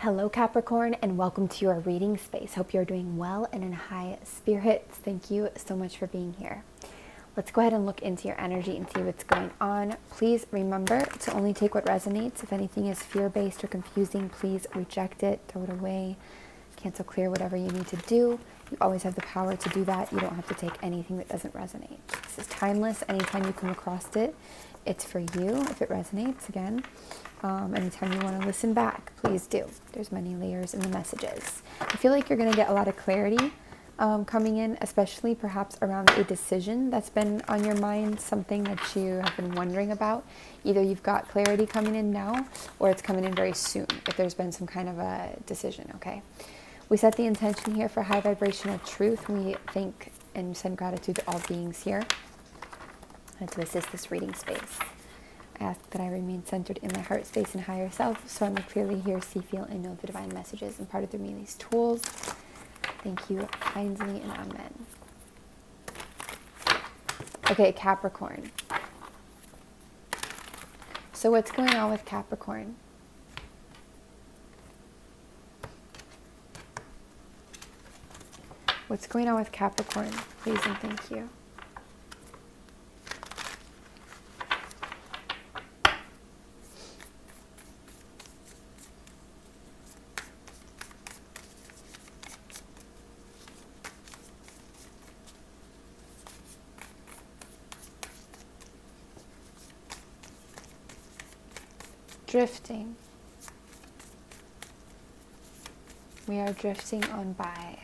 Hello Capricorn, and welcome to your reading space. Hope you're doing well and in high spirits. Thank you so much for being here. Let's go ahead and look into your energy and see what's going on. Please remember to only take what resonates. If anything is fear-based or confusing, please reject it, throw it away, cancel, clear, whatever you need to do. You always have the power to do that. You don't have to take anything that doesn't resonate. This is timeless. Anytime you come across it, it's for you. If it resonates, again, anytime you want to listen back, please do. There's many layers in the messages. I feel like you're going to get a lot of clarity coming in, especially perhaps around a decision that's been on your mind, something that you have been wondering about. Either you've got clarity coming in now, or it's coming in very soon, if there's been some kind of a decision, okay? We set the intention here for high vibrational truth. We thank and send gratitude to all beings here and to assist this reading space. I ask that I remain centered in my heart space and higher self, so I may clearly hear, see, feel, and know the divine messages imparted through me these tools. Thank you kindly, and amen. Okay, Capricorn. So what's going on with Capricorn? What's going on with Capricorn? Please and thank you. Drifting. We are drifting on by.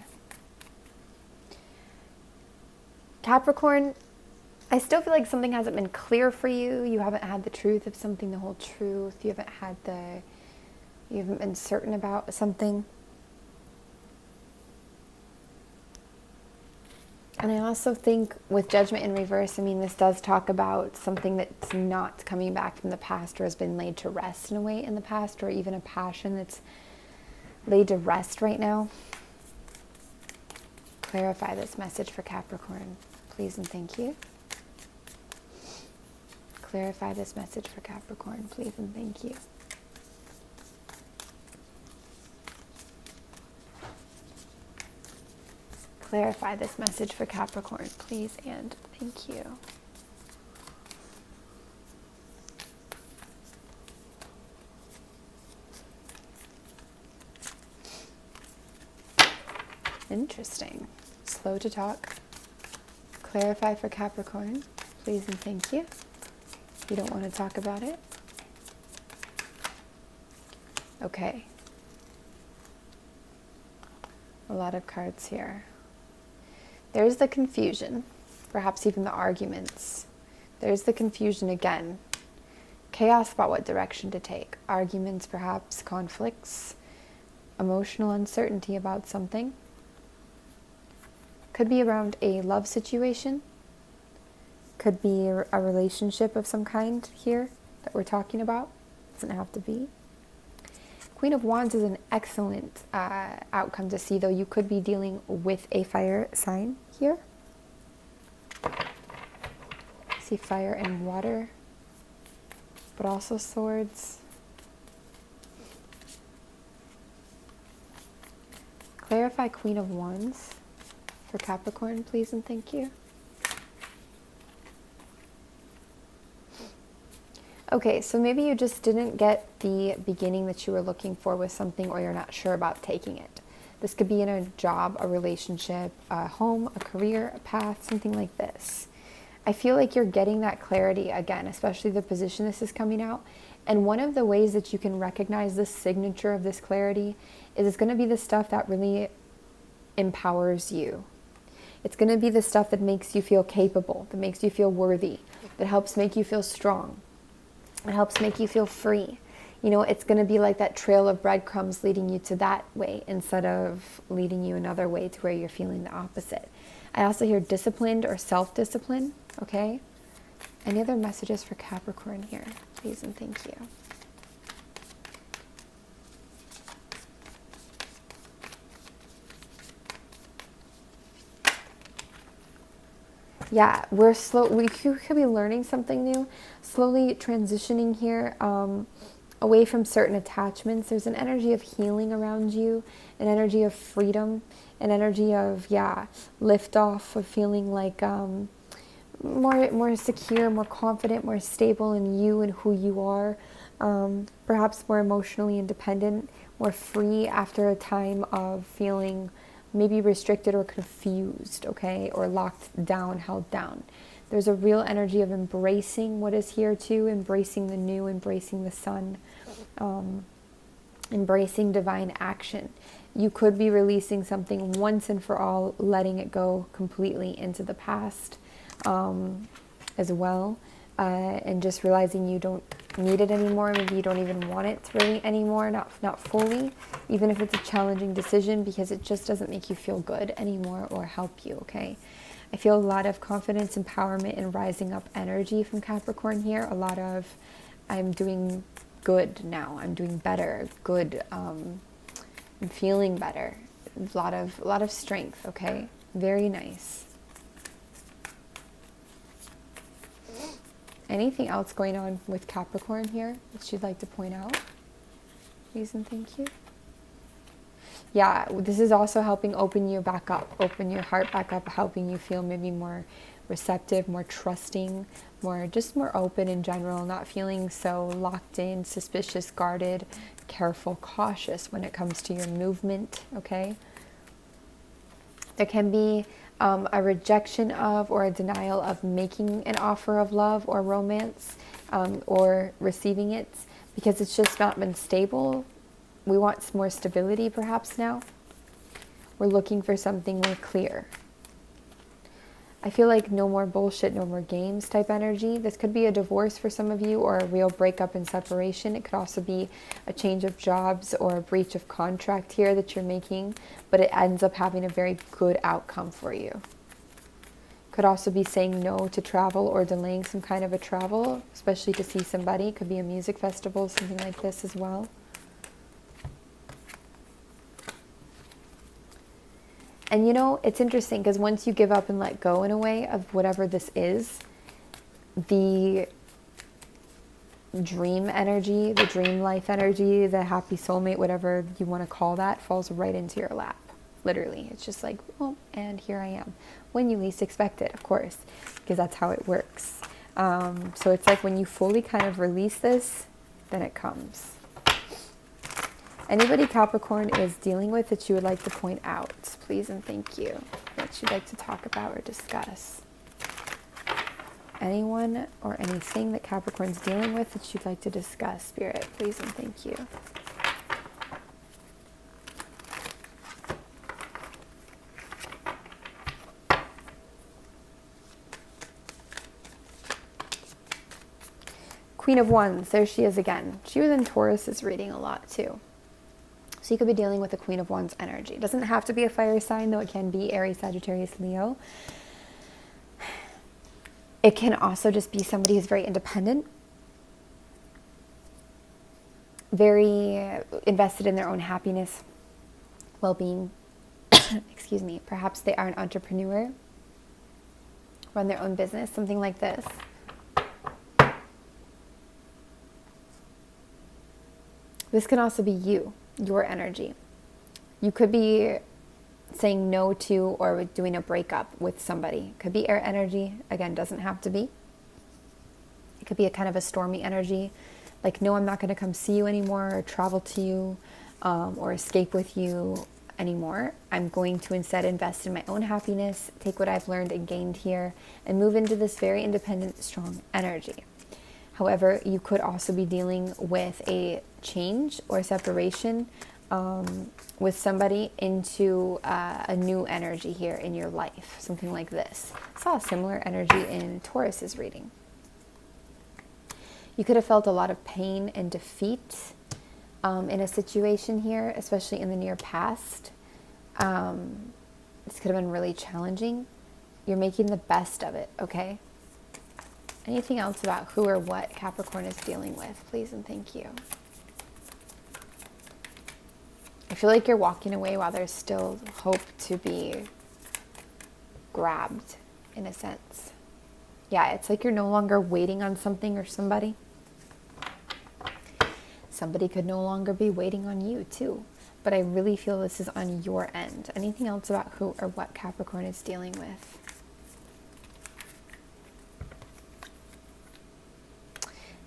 Capricorn, I still feel like something hasn't been clear for you. You haven't had the truth of something, the whole truth. You haven't been certain about something. And I also think with judgment in reverse, I mean, this does talk about something that's not coming back from the past or has been laid to rest in a way in the past, or even a passion that's laid to rest right now. Clarify this message for Capricorn, please and thank you. Clarify this message for Capricorn, please and thank you. Clarify this message for Capricorn, please and thank you. Interesting. Slow to talk. Clarify for Capricorn, please and thank you. You don't want to talk about it? Okay. A lot of cards here. There's the confusion, perhaps even the arguments. There's the confusion again. Chaos about what direction to take. Arguments, perhaps conflicts. Emotional uncertainty about something. Could be around a love situation. Could be a relationship of some kind here that we're talking about. Doesn't have to be. Queen of Wands is an excellent outcome to see, though. You could be dealing with a fire sign here. See fire and water, but also swords. Clarify Queen of Wands for Capricorn, please and thank you. Okay, so maybe you just didn't get the beginning that you were looking for with something, or you're not sure about taking it. This could be in a job, a relationship, a home, a career, a path, something like this. I feel like you're getting that clarity again, especially the position this is coming out. And one of the ways that you can recognize the signature of this clarity is it's going to be the stuff that really empowers you. It's going to be the stuff that makes you feel capable, that makes you feel worthy, that helps make you feel strong. It helps make you feel free. You know, it's going to be like that trail of breadcrumbs leading you to that way instead of leading you another way to where you're feeling the opposite. I also hear disciplined or self-discipline, okay? Any other messages for Capricorn here, please and thank you. Yeah, we could be learning something new, slowly transitioning here. away from certain attachments. There's an energy of healing around you, an energy of freedom, an energy of, liftoff, of feeling like more secure, more confident, more stable in you and who you are. Perhaps more emotionally independent, more free after a time of feeling maybe restricted or confused, okay, or locked down, held down. There's a real energy of embracing what is here too, embracing the new, embracing the sun, embracing divine action. You could be releasing something once and for all, letting it go completely into the past as well, and just realizing you don't need it anymore. Maybe you don't even want it really anymore, not fully, even if it's a challenging decision, because it just doesn't make you feel good anymore or help you, okay? I feel a lot of confidence, empowerment, and rising up energy from Capricorn here. A lot of, I'm doing good now. I'm doing better, good. I'm feeling better. A lot of strength, okay? Very nice. Anything else going on with Capricorn here that you'd like to point out? Please and thank you. Yeah, this is also helping open you back up, open your heart back up, helping you feel maybe more receptive, more trusting, more open in general, not feeling so locked in, suspicious, guarded, careful, cautious when it comes to your movement, okay? There can be a rejection of or a denial of making an offer of love or romance, or receiving it, because it's just not been stable. We want more stability perhaps now. We're looking for something more clear. I feel like no more bullshit, no more games type energy. This could be a divorce for some of you, or a real breakup and separation. It could also be a change of jobs or a breach of contract here that you're making, but it ends up having a very good outcome for you. Could also be saying no to travel or delaying some kind of a travel, especially to see somebody. Could be a music festival, something like this as well. And you know, it's interesting because once you give up and let go in a way of whatever this is, the dream energy, the dream life energy, the happy soulmate, whatever you want to call that, falls right into your lap. Literally. It's just like, oh, and here I am. When you least expect it, of course, because that's how it works. So it's like when you fully kind of release this, then it comes. Anybody Capricorn is dealing with that you would like to point out, please and thank you, that you'd like to talk about or discuss. Anyone or anything that Capricorn's dealing with that you'd like to discuss, Spirit, please and thank you. Queen of Wands, there she is again. She was in Taurus's reading a lot too. So you could be dealing with the Queen of Wands energy. It doesn't have to be a fire sign, though it can be Aries, Sagittarius, Leo. It can also just be somebody who's very independent, very invested in their own happiness, well-being. Excuse me. Perhaps they are an entrepreneur, run their own business, something like this. This can also be you. Your energy. You could be saying no to or doing a breakup with somebody. Could be air energy. Again, doesn't have to be. It could be a kind of a stormy energy. Like, no, I'm not going to come see you anymore or travel to you or escape with you anymore. I'm going to instead invest in my own happiness, take what I've learned and gained here, and move into this very independent, strong energy. However, you could also be dealing with a change or separation with somebody into a new energy here in your life, something like this. I saw a similar energy in Taurus's reading. You could have felt a lot of pain and defeat in a situation here, especially in the near past. This could have been really challenging. You're making the best of it, okay? Anything else about who or what Capricorn is dealing with, please and thank you. I feel like you're walking away while there's still hope to be grabbed, in a sense. Yeah, it's like you're no longer waiting on something or somebody. Somebody could no longer be waiting on you too. But I really feel this is on your end. Anything else about who or what Capricorn is dealing with?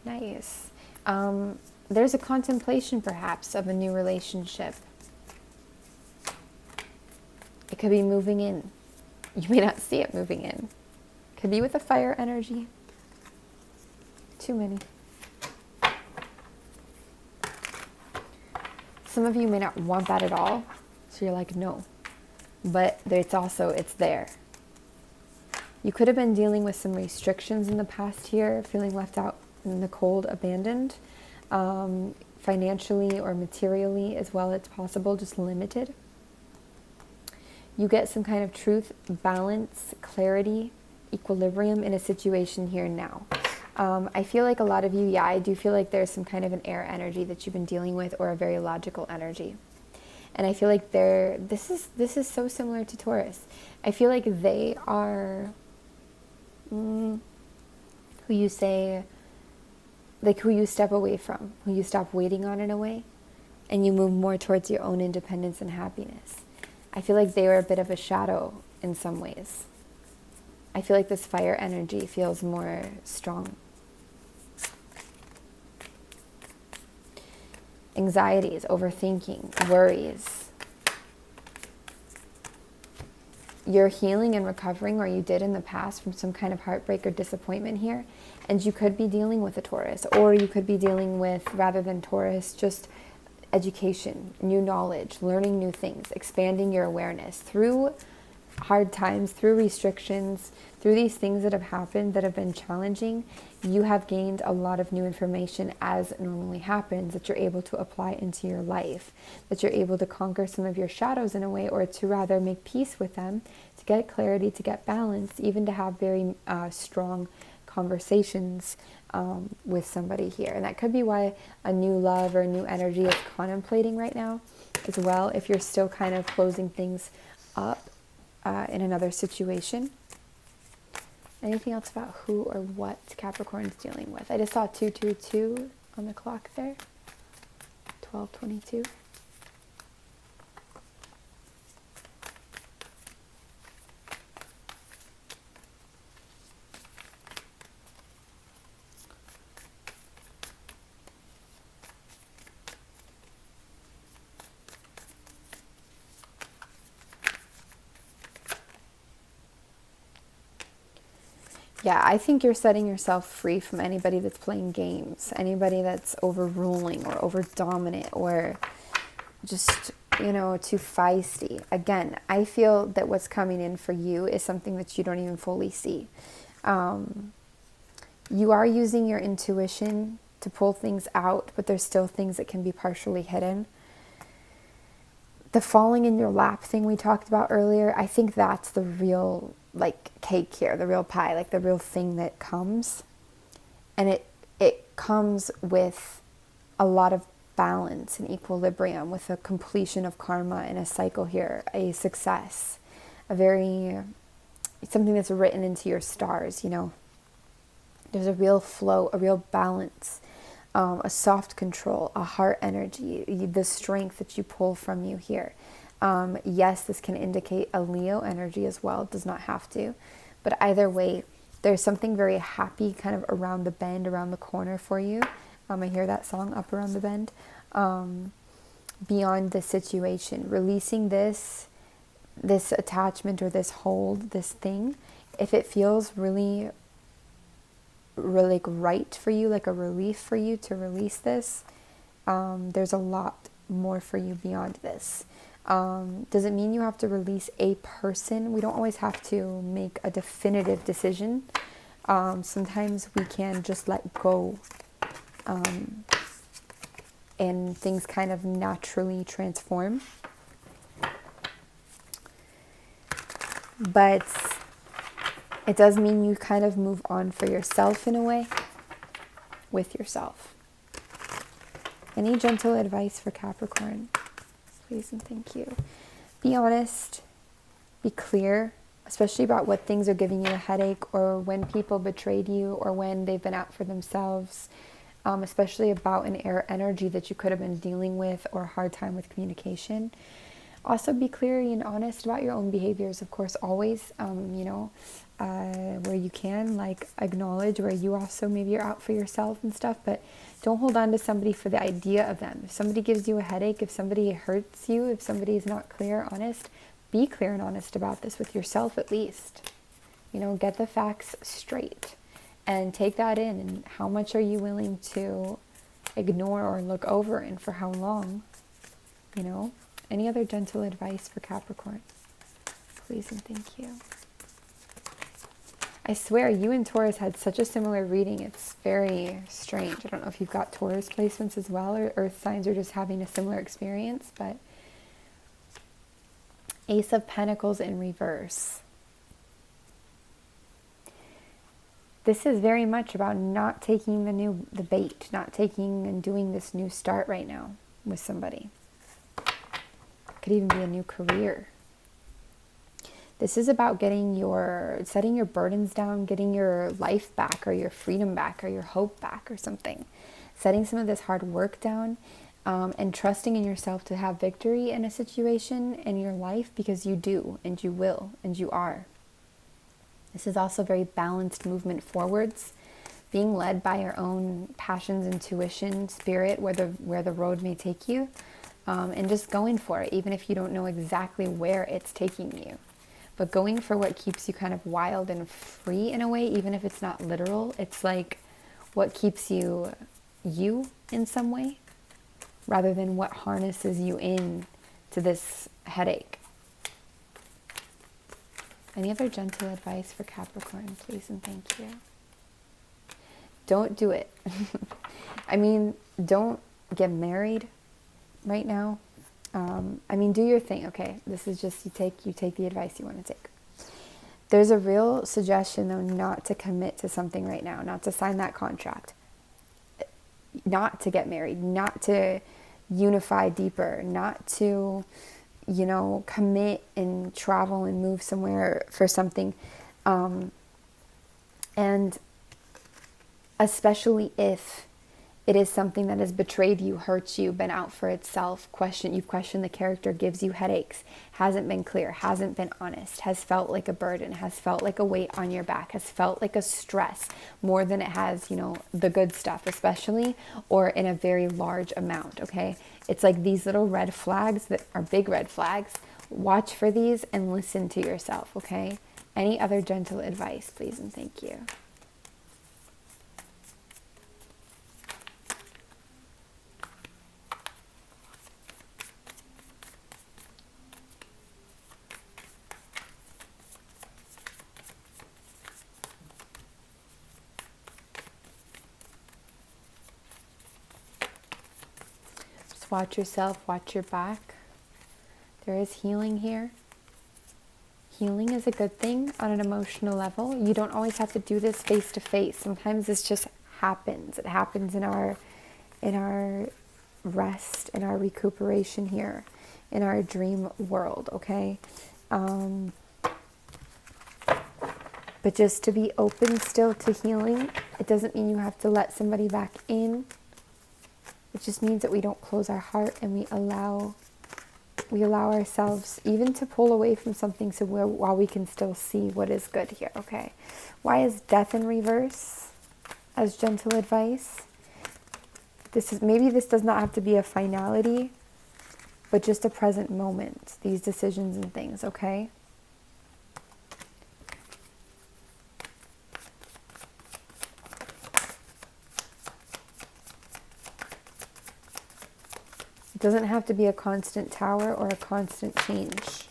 Nice. There's a contemplation perhaps of a new relationship. It could be moving in. You may not see it moving in. Could be with a fire energy. Too many. Some of you may not want that at all. So you're like, no. But it's there. You could have been dealing with some restrictions in the past here, feeling left out in the cold, abandoned, financially or materially as well. It's possible, just limited. You get some kind of truth, balance, clarity, equilibrium in a situation here now. I feel like a lot of you, I do feel like there's some kind of an air energy that you've been dealing with, or a very logical energy. And I feel like this is so similar to Taurus. I feel like they are who you say, like who you step away from, who you stop waiting on in a way, and you move more towards your own independence and happiness. I feel like they were a bit of a shadow in some ways. I feel like this fire energy feels more strong. Anxieties, overthinking, worries. You're healing and recovering, or you did in the past, from some kind of heartbreak or disappointment here. And you could be dealing with a Taurus, or you could be dealing with, rather than Taurus, just education, new knowledge, learning new things, expanding your awareness through hard times, through restrictions, through these things that have happened that have been challenging. You have gained a lot of new information, as normally happens, that you're able to apply into your life, that you're able to conquer some of your shadows in a way, or to rather make peace with them, to get clarity, to get balance, even to have very strong conversations with somebody here. And that could be why a new love or a new energy is contemplating right now as well, if you're still kind of closing things up in another situation. Anything else about who or what Capricorn is dealing with? I just saw 222 on the clock there. 12:22. Yeah, I think you're setting yourself free from anybody that's playing games, anybody that's overruling or over dominant, or just, too feisty. Again, I feel that what's coming in for you is something that you don't even fully see. You are using your intuition to pull things out, but there's still things that can be partially hidden. The falling in your lap thing we talked about earlier, I think that's the real cake here, the real pie, the real thing that comes. And it comes with a lot of balance and equilibrium, with a completion of karma in a cycle here, a success, something that's written into your stars, There's a real flow, a real balance, a soft control, a heart energy, the strength that you pull from you here. Yes, this can indicate a Leo energy as well. It does not have to. But either way, there's something very happy kind of around the bend, around the corner for you. I hear that song, Up Around the Bend. Beyond the situation. Releasing this attachment or this hold, this thing. If it feels really right for you, like a relief for you to release this, there's a lot more for you beyond this. Doesn't mean you have to release a person. We don't always have to make a definitive decision. Sometimes we can just let go, and things kind of naturally transform. But it does mean you kind of move on for yourself in a way, with yourself. Any gentle advice for Capricorn? Please and thank you. Be honest. Be clear, especially about what things are giving you a headache, or when people betrayed you, or when they've been out for themselves. especially about an air energy that you could have been dealing with or a hard time with communication. Also be clear and honest about your own behaviors, of course, always, where you can, like, acknowledge where you also maybe are out for yourself and stuff, but don't hold on to somebody for the idea of them. If somebody gives you a headache, if somebody hurts you, if somebody is not clear, honest, be clear and honest about this with yourself at least. Get the facts straight and take that in. And how much are you willing to ignore or look over, and for how long? Any other gentle advice for Capricorn? Please and thank you. I swear, you and Taurus had such a similar reading. It's very strange. I don't know if you've got Taurus placements as well, or Earth signs are just having a similar experience, but Ace of Pentacles in reverse. This is very much about not taking the bait, not taking and doing this new start right now with somebody. Could even be a new career. This is about setting your burdens down, getting your life back, or your freedom back, or your hope back, or something. Setting some of this hard work down, and trusting in yourself to have victory in a situation in your life, because you do, and you will, and you are. This is also very balanced movement forwards, being led by your own passions, intuition, spirit, where the road may take you, and just going for it, even if you don't know exactly where it's taking you. But going for what keeps you kind of wild and free in a way, even if it's not literal. It's like what keeps you in some way, rather than what harnesses you in to this headache. Any other gentle advice for Capricorn, please and thank you? Don't do it. Don't get married right now. Do your thing, okay? This is just, you take the advice you want to take. There's a real suggestion, though, not to commit to something right now, not to sign that contract, not to get married, not to unify deeper, not to, commit and travel and move somewhere for something. And especially if it is something that has betrayed you, hurt you, been out for itself, you've questioned the character, gives you headaches, hasn't been clear, hasn't been honest, has felt like a burden, has felt like a weight on your back, has felt like a stress more than it has, the good stuff especially, or in a very large amount, okay? It's like these little red flags that are big red flags. Watch for these and listen to yourself, okay? Any other gentle advice, please and thank you? Watch yourself, watch your back. There is healing here. Healing is a good thing on an emotional level. You don't always have to do this face to face. Sometimes this just happens. It happens in our rest, in our recuperation here, in our dream world, okay? But just to be open still to healing, it doesn't mean you have to let somebody back in. It just means that we don't close our heart, and we allow ourselves even to pull away from something, so while we can still see what is good here, okay? Why is death in reverse as gentle advice? Maybe this does not have to be a finality, but just a present moment, these decisions and things, okay? It doesn't have to be a constant tower or a constant change.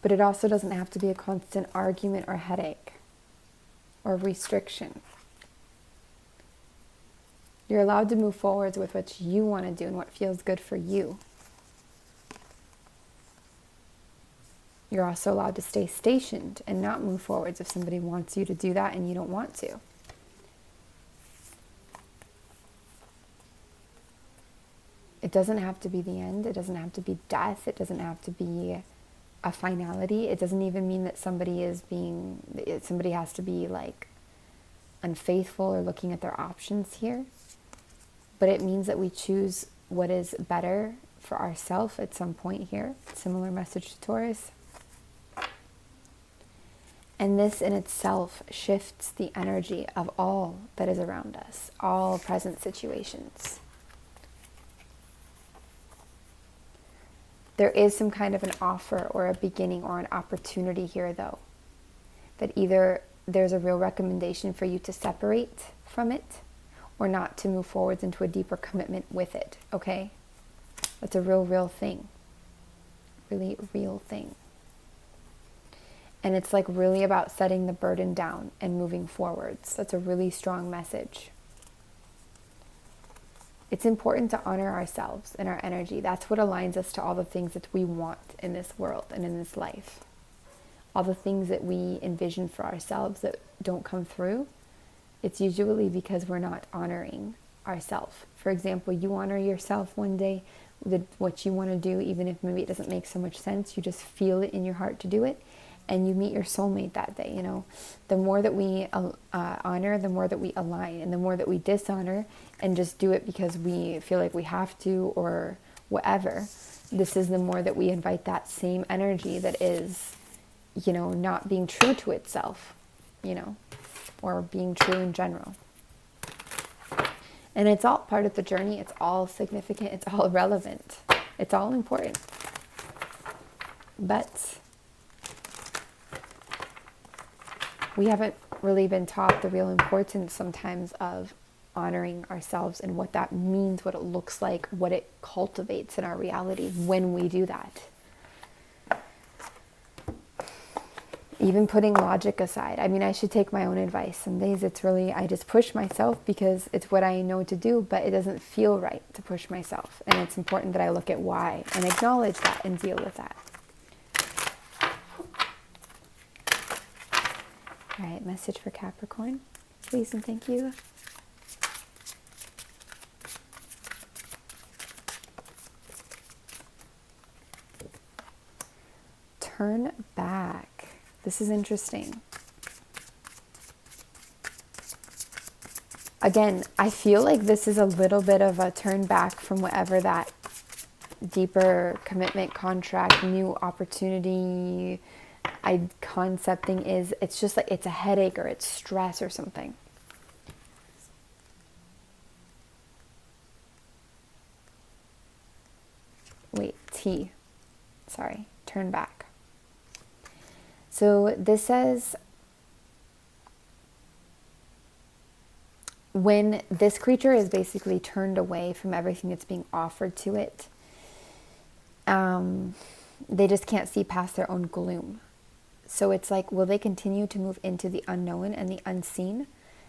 But it also doesn't have to be a constant argument or headache or restriction. You're allowed to move forwards with what you want to do and what feels good for you. You're also allowed to stay stationed and not move forwards if somebody wants you to do that and you don't want to. It doesn't have to be the end. It doesn't have to be death. It doesn't have to be a finality. It doesn't even mean that somebody has to be like unfaithful or looking at their options here. But it means that we choose what is better for ourselves at some point here. Similar message to Taurus. And this in itself shifts the energy of all that is around us, all present situations. There is some kind of an offer or a beginning or an opportunity here, though, that either there's a real recommendation for you to separate from it or not to move forwards into a deeper commitment with it, okay? That's a real thing. Really real thing. And it's like really about setting the burden down and moving forwards. That's a really strong message. It's important to honor ourselves and our energy. That's what aligns us to all the things that we want in this world and in this life. All the things that we envision for ourselves that don't come through, it's usually because we're not honoring ourselves. For example, you honor yourself one day, what you want to do, even if maybe it doesn't make so much sense, you just feel it in your heart to do it, and you meet your soulmate that day, you know. The more that we honor, the more that we align, and the more that we dishonor and just do it because we feel like we have to or whatever, this is the more that we invite that same energy that is, you know, not being true to itself, you know, or being true in general. And it's all part of the journey. It's all significant. It's all relevant. It's all important. But we haven't really been taught the real importance sometimes of honoring ourselves and what that means, what it looks like, what it cultivates in our reality when we do that. Even putting logic aside. I mean, I should take my own advice. Some days it's really, I just push myself because it's what I know to do, but it doesn't feel right to push myself. And it's important that I look at why and acknowledge that and deal with that. All right, message for Capricorn, please and thank you. Turn back. This is interesting. Again, I feel like this is a little bit of a turn back from whatever that deeper commitment, contract, new opportunity, concepting is. It's just like it's a headache or it's stress or something. Wait, T. Sorry, turn back. So this says, when this creature is basically turned away from everything that's being offered to it, they just can't see past their own gloom. So it's like, will they continue to move into the unknown and the unseen?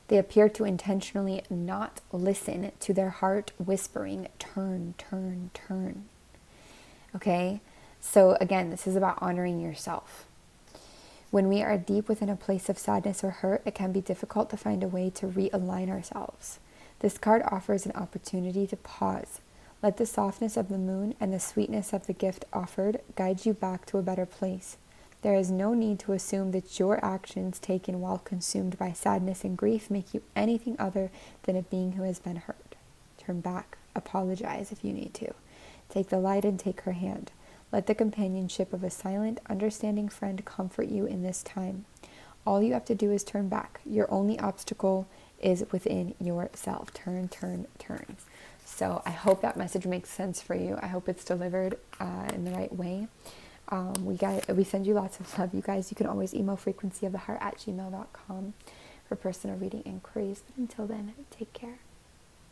They appear to intentionally not listen to their heart whispering, turn, turn, turn. Okay? So again, this is about honoring yourself. When we are deep within a place of sadness or hurt, it can be difficult to find a way to realign ourselves. This card offers an opportunity to pause. Let the softness of the moon and the sweetness of the gift offered guide you back to a better place. There is no need to assume that your actions taken while consumed by sadness and grief make you anything other than a being who has been hurt. Turn back. Apologize if you need to. Take the light and take her hand. Let the companionship of a silent, understanding friend comfort you in this time. All you have to do is turn back. Your only obstacle is within yourself. Turn, turn, turn. So I hope that message makes sense for you. I hope it's delivered in the right way. We send you lots of love, you guys. You can always email FrequencyOfTheHeart at gmail.com for personal reading inquiries. But until then, take care.